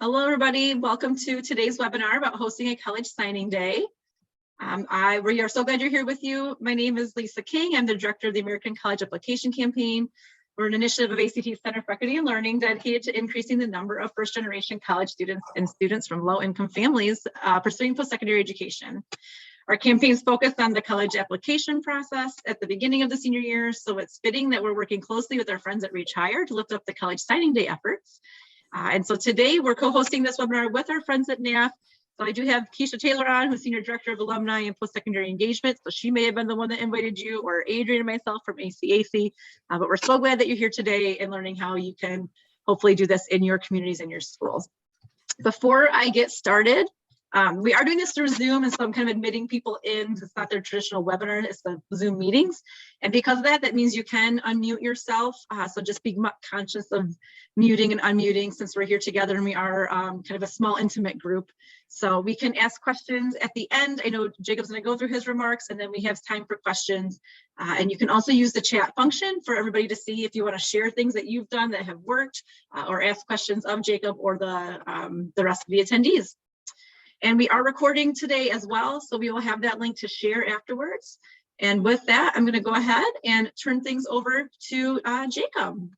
Hello, everybody. Welcome to today's webinar about hosting a college signing day. We are so glad you're here with you. My name is Lisa King. I'm the director of the American College Application Campaign. We're an initiative of ACT Center for Equity and Learning dedicated to increasing the number of first-generation college students and students from low-income families pursuing post-secondary education. Our campaign's focused on the college application process at the beginning of the senior year, so it's fitting that we're working closely with our friends at Reach Higher to lift up the college signing day efforts. And so today we're co-hosting this webinar with our friends at NAF. So I do have Keisha Taylor on, who's Senior Director of Alumni and Post-Secondary Engagement. So she may have been the one that invited you, or Adrian and myself from ACAC. But we're so glad that you're here today and learning how you can hopefully do this in your communities and your schools. Before I get started, we are doing this through Zoom, and so I'm kind of admitting people in. It's not their traditional webinar, it's the Zoom meetings. And because of that, that means you can unmute yourself. So just be conscious of muting and unmuting since we're here together and we are kind of a small intimate group. So we can ask questions at the end. I know Jacob's gonna go through his remarks and then we have time for questions. And you can also use the chat function for everybody to see if you wanna share things that you've done that have worked or ask questions of Jacob or the rest of the attendees. And we are recording today as well, so we will have that link to share afterwards. And with that, I'm going to go ahead and turn things over to Jacob.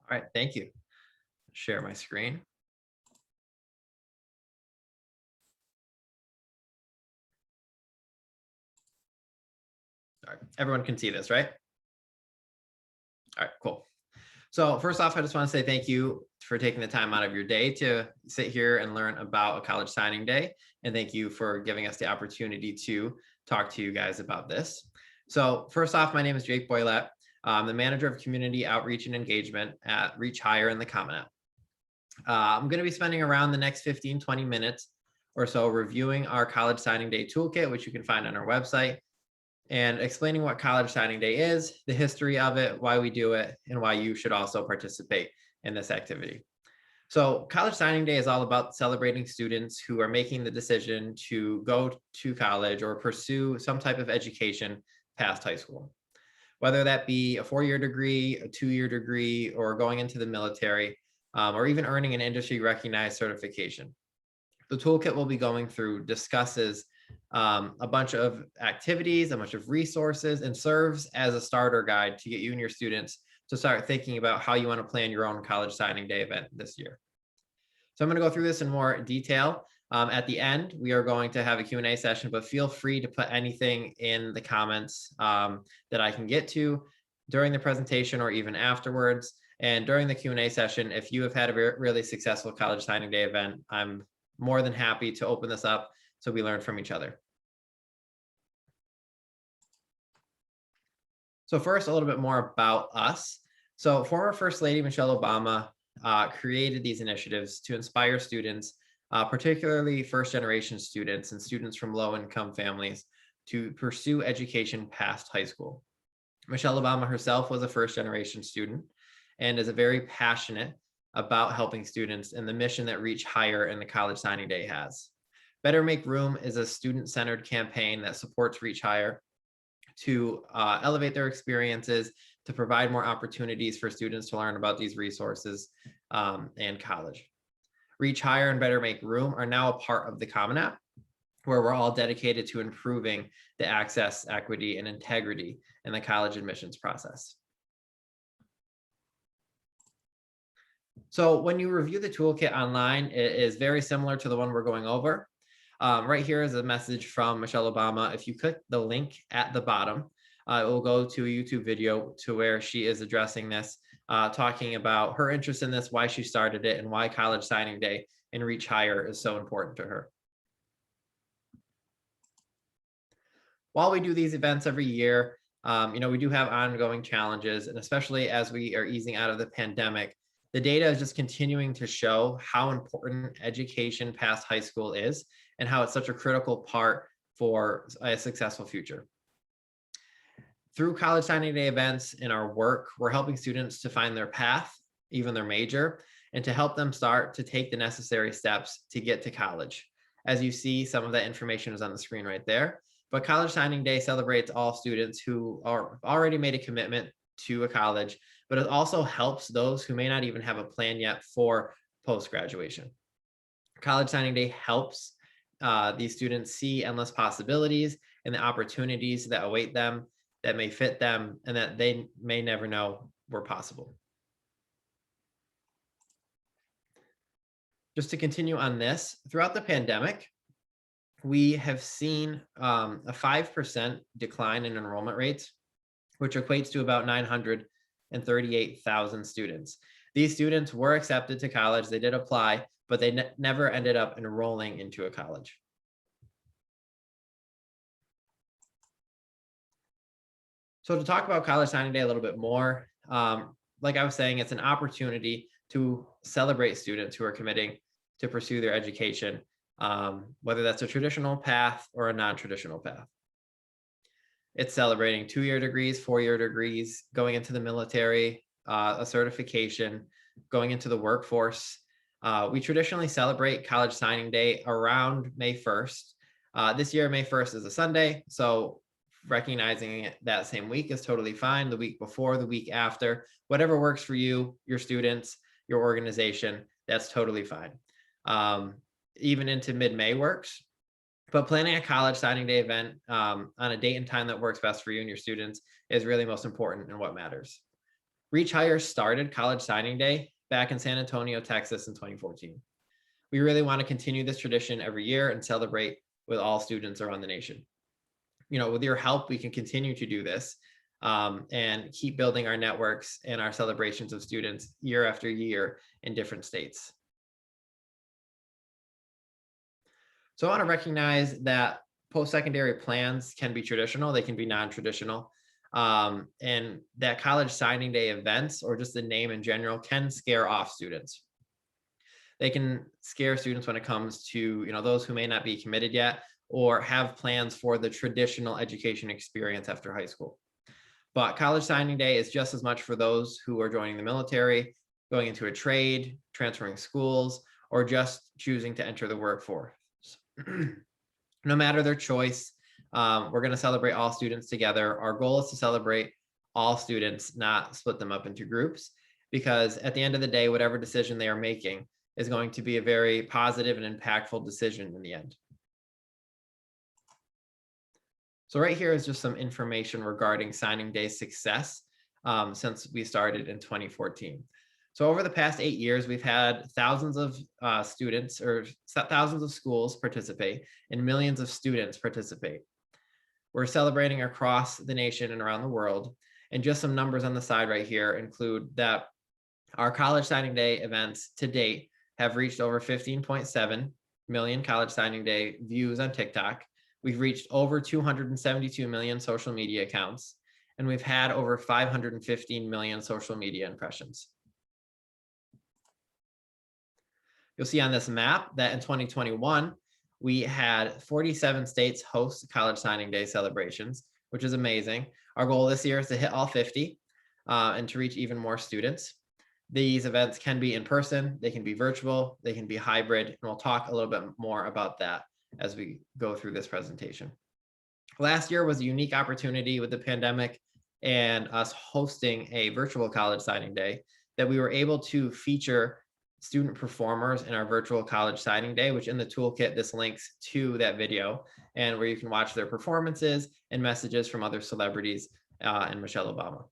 All right, thank you. Share my screen. All right, everyone can see this, right? All right, cool. So first off, I just want to say thank you for taking the time out of your day to sit here and learn about a college signing day. And thank you for giving us the opportunity to talk to you guys about this. So first off, my name is Jake Boilett. I'm the manager of community outreach and engagement at Reach Higher in the Common App. I'm going to be spending around the next 15-20 minutes or so reviewing our college signing day toolkit, which you can find on our website, and explaining what college signing day is, the history of it, why we do it, and why you should also participate in this activity. So college signing day is all about celebrating students who are making the decision to go to college or pursue some type of education past high school, whether that be a 4-year degree, a 2-year degree, or going into the military, or even earning an industry recognized certification. The toolkit we'll be going through discusses a bunch of activities, a bunch of resources, and serves as a starter guide to get you and your students to start thinking about how you want to plan your own college signing day event this year. So I'm going to go through this in more detail. At the end, we are going to have a Q&A session, but feel free to put anything in the comments that I can get to during the presentation or even afterwards. And during the Q&A session, if you have had a really successful college signing day event, I'm more than happy to open this up so we learn from each other. So first, a little bit more about us. So former First Lady Michelle Obama created these initiatives to inspire students, particularly first-generation students and students from low-income families, to pursue education past high school. Michelle Obama herself was a first-generation student and is very passionate about helping students in the mission that Reach Higher in the College Signing Day has. Better Make Room is a student-centered campaign that supports Reach Higher to elevate their experiences, to provide more opportunities for students to learn about these resources and college. Reach Higher and Better Make Room are now a part of the Common App, where we're all dedicated to improving the access, equity, and integrity in the college admissions process. So when you review the toolkit online, it is very similar to the one we're going over. Right here is a message from Michelle Obama. If you click the link at the bottom, it will go to a YouTube video to where she is addressing this, talking about her interest in this, why she started it, and why college signing day and Reach Higher is so important to her. While we do these events every year, we do have ongoing challenges, and especially as we are easing out of the pandemic, the data is just continuing to show how important education past high school is and how it's such a critical part for a successful future. Through college signing day events in our work, we're helping students to find their path, even their major, and to help them start to take the necessary steps to get to college. As you see, some of that information is on the screen right there. But College Signing Day celebrates all students who are already made a commitment to a college, but it also helps those who may not even have a plan yet for post-graduation. College signing day helps these students see endless possibilities and the opportunities that await them that may fit them and that they may never know were possible. Just to continue on this, throughout the pandemic, we have seen a 5% decline in enrollment rates, which equates to about 938,000 students. These students were accepted to college, they did apply, but they never ended up enrolling into a college. So to talk about college signing day a little bit more, like I was saying, it's an opportunity to celebrate students who are committing to pursue their education, whether that's a traditional path or a non-traditional path. It's celebrating 2-year degrees, 4-year degrees, going into the military, a certification, going into the workforce. We traditionally celebrate college signing day around May 1st. This year, May 1st is a Sunday, so recognizing it that same week is totally fine. The week before, the week after, whatever works for you, your students, your organization, that's totally fine. Even into mid-May works, but planning a college signing day event on a date and time that works best for you and your students is really most important and what matters. Reach Higher started college signing day back in San Antonio, Texas in 2014. We really want to continue this tradition every year and celebrate with all students around the nation. You know, with your help, we can continue to do this and keep building our networks and our celebrations of students year after year in different states. So I want to recognize that post-secondary plans can be traditional, they can be non-traditional, and that college signing day events or just the name in general can scare off students. They can scare students when it comes to, you know, those who may not be committed yet or have plans for the traditional education experience after high school. But college signing day is just as much for those who are joining the military, going into a trade, transferring schools, or just choosing to enter the workforce. No matter their choice, we're going to celebrate all students together. Our goal is to celebrate all students, not split them up into groups, because at the end of the day, whatever decision they are making is going to be a very positive and impactful decision in the end. So right here is just some information regarding signing day success since we started in 2014. So over the past 8 years, we've had thousands of students or thousands of schools participate and millions of students participate. We're celebrating across the nation and around the world. And just some numbers on the side right here include that our college signing day events to date have reached over 15.7 million college signing day views on TikTok. We've reached over 272 million social media accounts, and we've had over 515 million social media impressions. You'll see on this map that in 2021, we had 47 states host college signing day celebrations, which is amazing. Our goal this year is to hit all 50 and to reach even more students. These events can be in person, they can be virtual, they can be hybrid, and we'll talk a little bit more about that as we go through this presentation. Last year was a unique opportunity with the pandemic and us hosting a virtual college signing day that we were able to feature student performers in our virtual college signing day, which in the toolkit, this links to that video and where you can watch their performances and messages from other celebrities and Michelle Obama.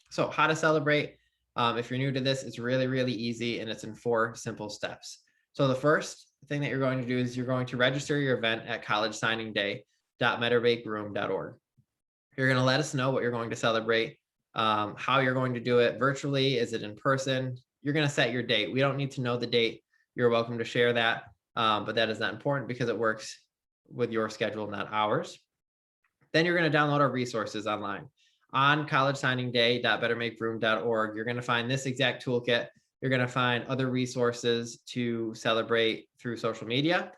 So how to celebrate? If you're new to this, it's really, really easy and it's in 4 simple steps. So the first thing that you're going to do is you're going to register your event at collegesigningday.metterbakeroom.org. You're going to let us know what you're going to celebrate, how you're going to do it virtually. Is it in person? You're going to set your date. We don't need to know the date. You're welcome to share that, but that is not important because it works with your schedule, not ours. Then you're going to download our resources online. On collegesigningday.bettermakeroom.org, you're going to find this exact toolkit. You're going to find other resources to celebrate through social media,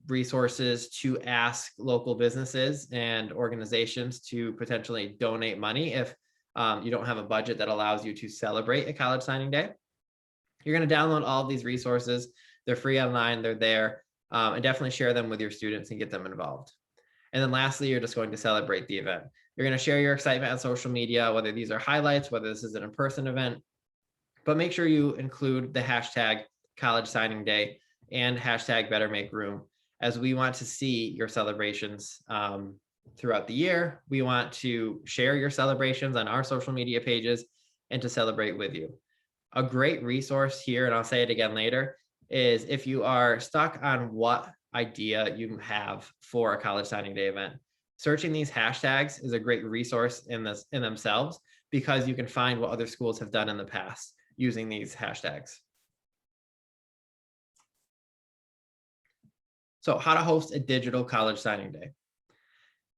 resources to ask local businesses and organizations to potentially donate money if you don't have a budget that allows you to celebrate a college signing day. You're going to download all of these resources. They're free online, they're there, and definitely share them with your students and get them involved. And then lastly, you're just going to celebrate the event. You're going to share your excitement on social media, whether these are highlights, whether this is an in-person event, but make sure you include the hashtag college signing day and hashtag better make room, as we want to see your celebrations throughout the year. We want to share your celebrations on our social media pages and to celebrate with you. A great resource here, and I'll say it again later, is if you are stuck on what idea you have for a college signing day event, searching these hashtags is a great resource in themselves, because you can find what other schools have done in the past using these hashtags. So how to host a digital college signing day.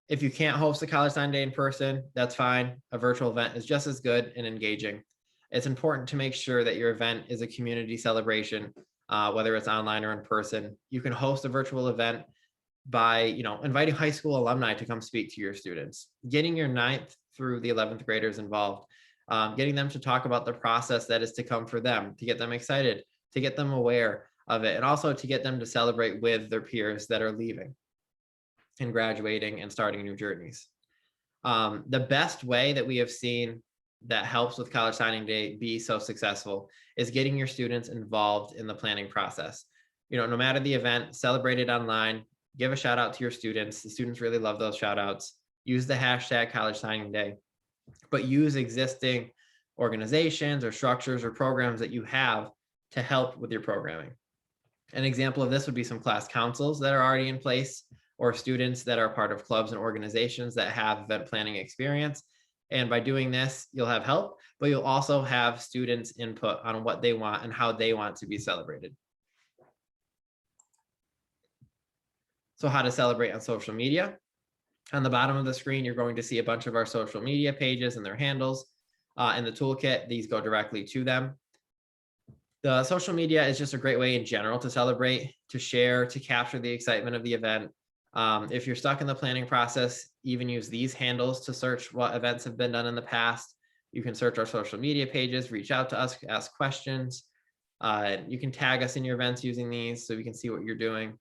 If you can't host a college signing day in person, that's fine. A virtual event is just as good and engaging. It's important to make sure that your event is a community celebration, whether it's online or in person. You can host a virtual event by inviting high school alumni to come speak to your students, getting your 9th through the 11th graders involved, getting them to talk about the process that is to come for them, to get them excited, to get them aware of it, and also to get them to celebrate with their peers that are leaving and graduating and starting new journeys. The best way that we have seen that helps with college signing day be so successful is getting your students involved in the planning process. No matter the event, celebrate it online, give a shout out to your students. The students really love those shout outs. Use the hashtag college signing day, but use existing organizations or structures or programs that you have to help with your programming. An example of this would be some class councils that are already in place, or students that are part of clubs and organizations that have event planning experience. And by doing this, you'll have help, but you'll also have students' input on what they want and how they want to be celebrated. So how to celebrate on social media. On the bottom of the screen, you're going to see a bunch of our social media pages and their handles. In the toolkit, these go directly to them. The social media is just a great way in general to celebrate, to share, to capture the excitement of the event. If you're stuck in the planning process, even use these handles to search what events have been done in the past. You can search our social media pages, reach out to us, ask questions. You can tag us in your events using these so we can see what you're doing.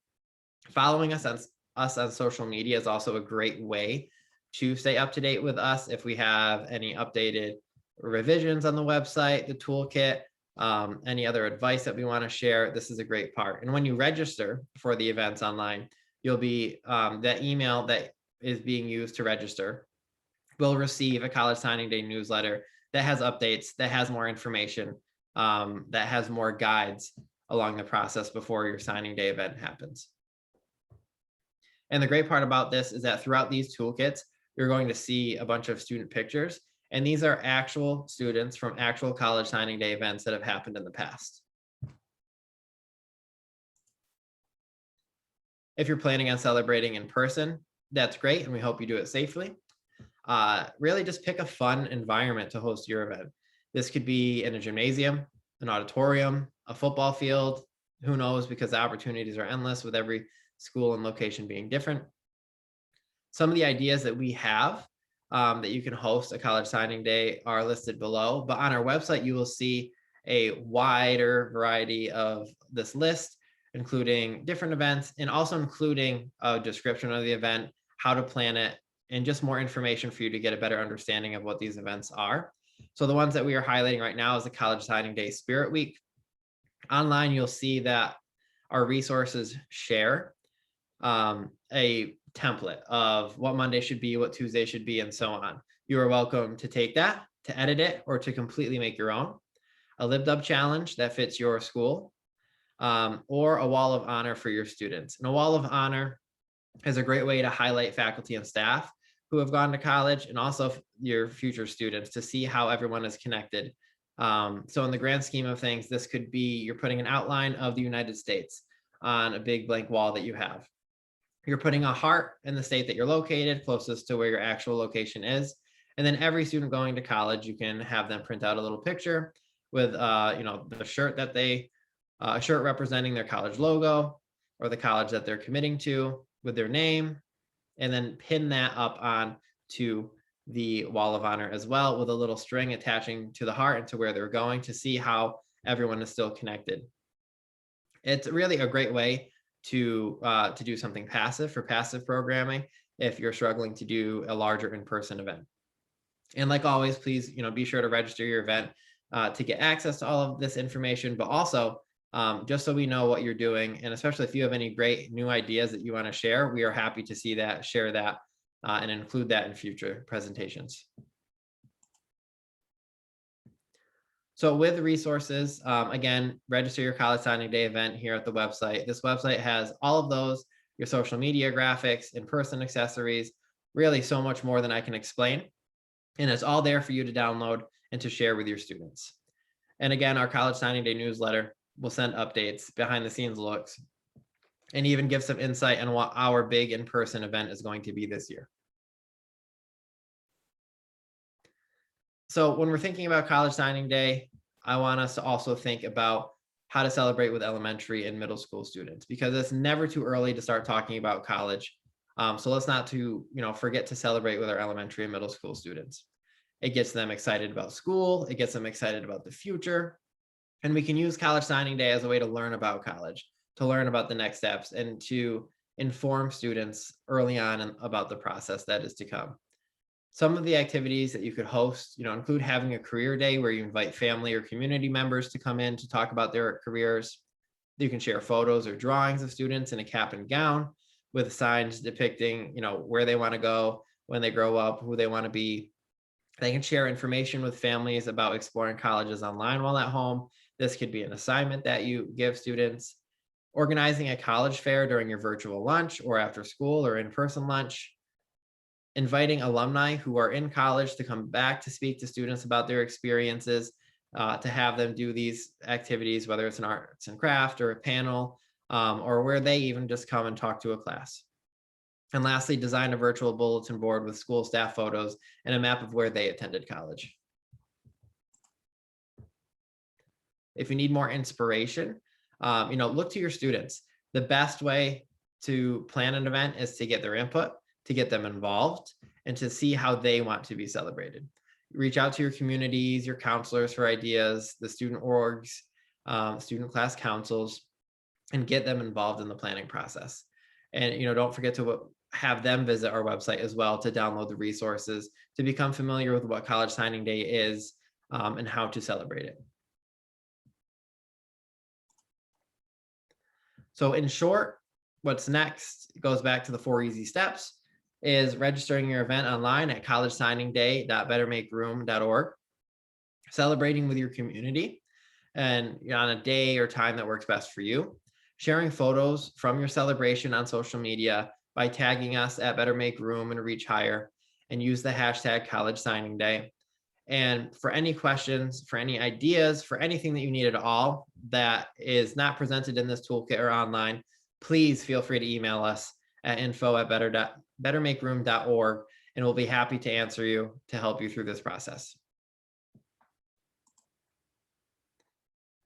Following us on social media is also a great way to stay up to date with us. If we have any updated revisions on the website, the toolkit, any other advice that we want to share, this is a great part. And when you register for the events online, you'll be that email that is being used to register will receive a college signing day newsletter that has updates, that has more information, that has more guides along the process before your signing day event happens. And the great part about this is that throughout these toolkits, you're going to see a bunch of student pictures. And these are actual students from actual college signing day events that have happened in the past. If you're planning on celebrating in person, that's great, and we hope you do it safely. Really just pick a fun environment to host your event. This could be in a gymnasium, an auditorium, a football field, who knows, because the opportunities are endless with every school and location being different. Some of the ideas that we have that you can host a college signing day are listed below, but on our website, you will see a wider variety of this list, including different events and also including a description of the event, how to plan it, and just more information for you to get a better understanding of what these events are. So the ones that we are highlighting right now is the College Signing Day Spirit Week. Online, you'll see that our resources share a template of what Monday should be, what Tuesday should be, and so on. You are welcome to take that, to edit it, or to completely make your own. A LibDub challenge that fits your school, or a wall of honor for your students. And a wall of honor is a great way to highlight faculty and staff who have gone to college, and also your future students, to see how everyone is connected. So in the grand scheme of things, this could be you're putting an outline of the United States on a big blank wall that you have. You're putting a heart in the state that you're located, closest to where your actual location is. And then every student going to college, you can have them print out a little picture with the shirt that they, a shirt representing their college logo or the college that they're committing to with their name, and then pin that up on to the wall of honor as well, with a little string attaching to the heart and to where they're going, to see how everyone is still connected. It's really a great way to do something passive for passive programming, if you're struggling to do a larger in-person event. And like always, please, be sure to register your event to get access to all of this information, but also just so we know what you're doing. And especially if you have any great new ideas that you want to share, we are happy to see that, share that, and include that in future presentations. So with resources, again, register your college signing day event here at the website. This website has all of those, your social media graphics, in-person accessories, really so much more than I can explain. And it's all there for you to download and to share with your students. And again, our college signing day newsletter will send updates, behind the scenes looks, and even give some insight on what our big in-person event is going to be this year. So when we're thinking about college signing day, I want us to also think about how to celebrate with elementary and middle school students, because it's never too early to start talking about college. So let's not forget to celebrate with our elementary and middle school students. It gets them excited about school. It gets them excited about the future. And we can use college signing day as a way to learn about college, to learn about the next steps, and to inform students early on about the process that is to come. Some of the activities that you could host, include having a career day where you invite family or community members to come in to talk about their careers. You can share photos or drawings of students in a cap and gown with signs depicting, where they want to go when they grow up, who they want to be. They can share information with families about exploring colleges online while at home. This could be an assignment that you give students. Organizing a college fair during your virtual lunch or after school or in-person lunch. Inviting alumni who are in college to come back to speak to students about their experiences, to have them do these activities, whether it's an arts and craft or a panel, or where they even just come and talk to a class. And lastly, design a virtual bulletin board with school staff photos and a map of where they attended college. If you need more inspiration, look to your students. The best way to plan an event is to get their input, to get them involved, and to see how they want to be celebrated. Reach out to your communities, your counselors for ideas, the student orgs, student class councils, and get them involved in the planning process. And don't forget to have them visit our website as well to download the resources, to become familiar with what college signing day is, and how to celebrate it. So in short, what's next goes back to the 4 easy steps, is registering your event online at collegesigningday.bettermakeroom.org, celebrating with your community and on a day or time that works best for you, sharing photos from your celebration on social media by tagging us at Better Make Room and Reach Higher, and use the hashtag College Signing Day. And for any questions, for any ideas, for anything that you need at all that is not presented in this toolkit or online, please feel free to email us at info@bettermakeroom.org, and we'll be happy to answer you to help you through this process.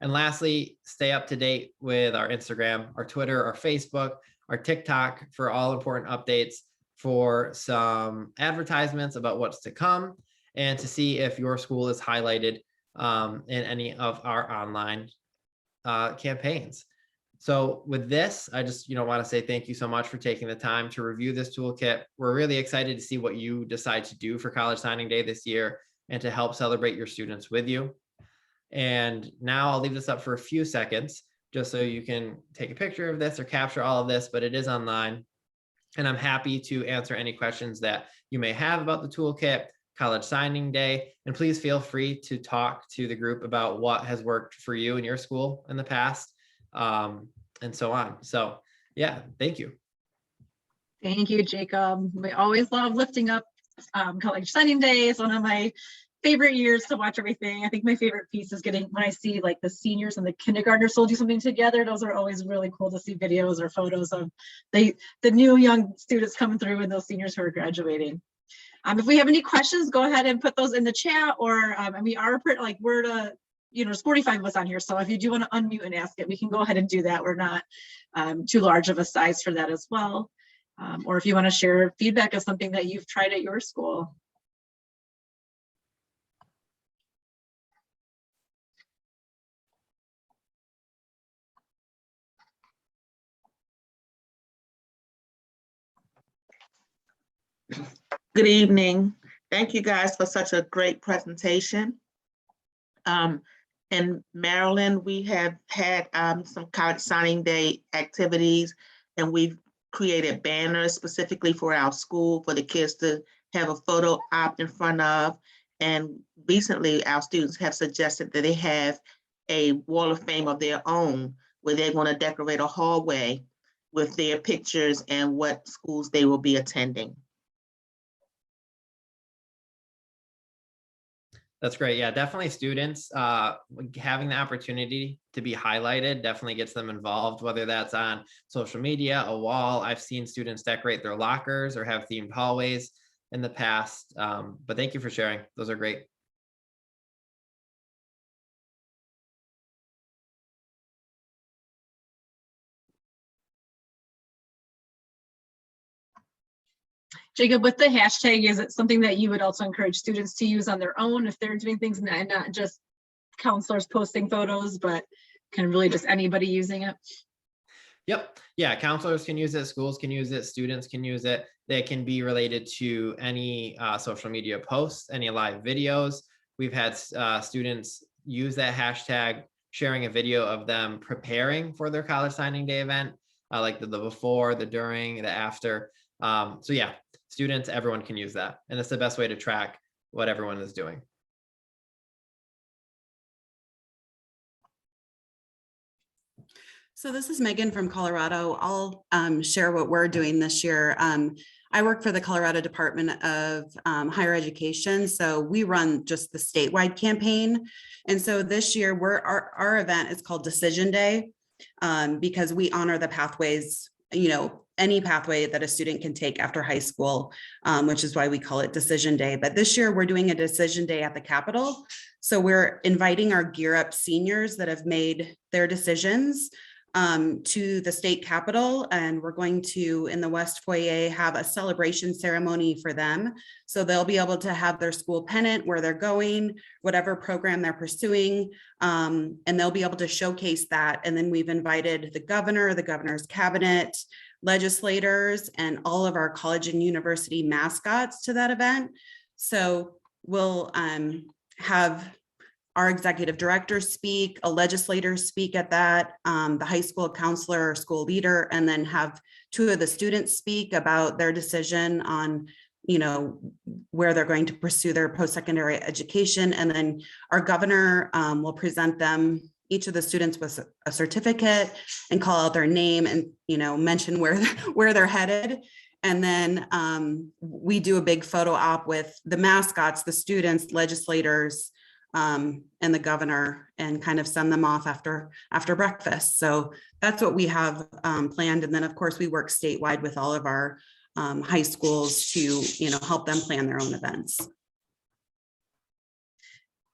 And lastly, stay up to date with our Instagram, our Twitter, our Facebook, our TikTok for all important updates, for some advertisements about what's to come, and to see if your school is highlighted in any of our online campaigns. So with this, I just want to say thank you so much for taking the time to review this toolkit. We're really excited to see what you decide to do for College Signing Day this year and to help celebrate your students with you. And now I'll leave this up for a few seconds just so you can take a picture of this or capture all of this, but it is online. And I'm happy to answer any questions that you may have about the toolkit, College Signing Day, and please feel free to talk to the group about what has worked for you in your school in the past, and so on. So yeah, thank you. Thank you, Jacob. We always love lifting up College Signing Day. It's one of my favorite years to watch everything. I think my favorite piece is when I see like the seniors and the kindergartners will do something together. Those are always really cool to see videos or photos of the new young students coming through and those seniors who are graduating. If we have any questions, go ahead and put those in the chat, or we are there's 45 of us on here, so if you do want to unmute and ask it, we can go ahead and do that. We're not too large of a size for that as well. Or if you want to share feedback of something that you've tried at your school. Good evening. Thank you guys for such a great presentation. In Maryland, we have had some college signing day activities, and we've created banners specifically for our school for the kids to have a photo op in front of. And recently, our students have suggested that they have a wall of fame of their own where they're going to decorate a hallway with their pictures and what schools they will be attending. That's great. Yeah, definitely students having the opportunity to be highlighted definitely gets them involved, whether that's on social media, a wall. I've seen students decorate their lockers or have themed hallways in the past. But thank you for sharing. Those are great. Jacob, with the hashtag, is it something that you would also encourage students to use on their own if they're doing things and not just counselors posting photos, but can really just anybody using it? Yep. Yeah. Counselors can use it. Schools can use it. Students can use it. They can be related to any social media posts, any live videos. We've had students use that hashtag, sharing a video of them preparing for their college signing day event, like the before, the during, the after. So yeah, students, everyone can use that. And it's the best way to track what everyone is doing. So this is Megan from Colorado. I'll share what we're doing this year. I work for the Colorado Department of Higher Education. So we run just the statewide campaign. And so this year our event is called Decision Day because we honor the pathways, any pathway that a student can take after high school, which is why we call it Decision Day. But this year we're doing a Decision Day at the Capitol. So we're inviting our Gear Up seniors that have made their decisions to the state capitol, and we're going to, in the West Foyer, have a celebration ceremony for them. So they'll be able to have their school pennant, where they're going, whatever program they're pursuing, and they'll be able to showcase that. And then we've invited the governor, the governor's cabinet, legislators, and all of our college and university mascots to that event. So we'll have our executive director speak, a legislator speak at that, the high school counselor or school leader, and then have two of the students speak about their decision on, where they're going to pursue their post-secondary education. And then our governor will present them, each of the students, with a certificate and call out their name and, mention where they're headed. And then we do a big photo op with the mascots, the students, legislators, and the governor, and kind of send them off after breakfast. So that's what we have planned. And then of course we work statewide with all of our high schools to, help them plan their own events.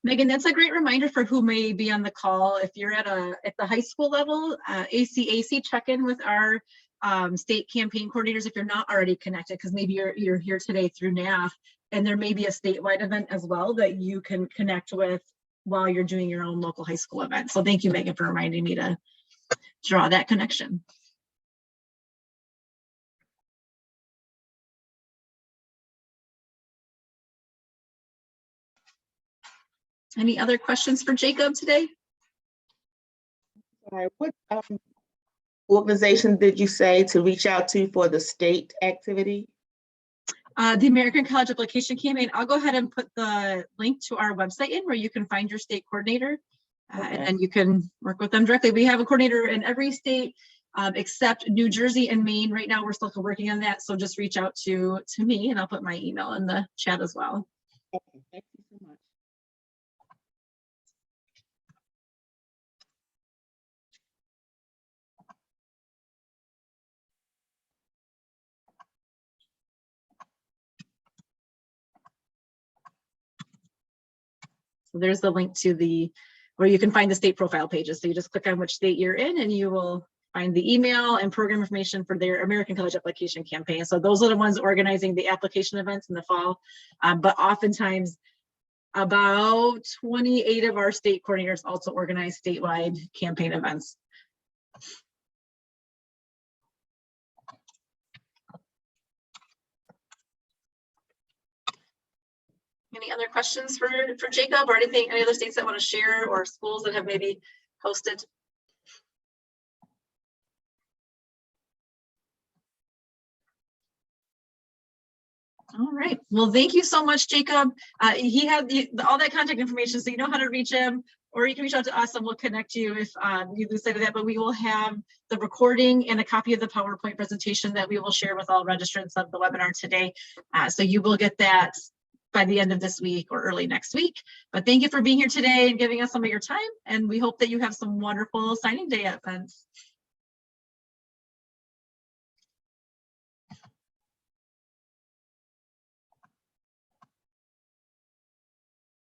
Megan, that's a great reminder for who may be on the call. If you're at the high school level, ACAC, check in with our state campaign coordinators if you're not already connected, because maybe you're here today through NAF. And there may be a statewide event as well that you can connect with while you're doing your own local high school event. So thank you, Megan, for reminding me to draw that connection. Any other questions for Jacob today? All right, what organization did you say to reach out to for the state activity? The American College Application Campaign. I'll go ahead and put the link to our website in where you can find your state coordinator, and then you can work with them directly. We have a coordinator in every state except New Jersey and Maine. Right now, we're still working on that. So just reach out to me, and I'll put my email in the chat as well. Okay, thank you so much. So there's the link to where you can find the state profile pages. So you just click on which state you're in and you will find the email and program information for their American College Application Campaign. So those are the ones organizing the application events in the fall. But oftentimes about 28 of our state coordinators also organize statewide campaign events. Any other questions for Jacob, or anything, any other states that want to share, or schools that have maybe hosted? All right. Well, thank you so much, Jacob. He had all that contact information, so you know how to reach him, or you can reach out to us and we'll connect you if you lose sight of that. But we will have the recording and a copy of the PowerPoint presentation that we will share with all registrants of the webinar today. So you will get that by the end of this week or early next week. But thank you for being here today and giving us some of your time. And we hope that you have some wonderful signing day events.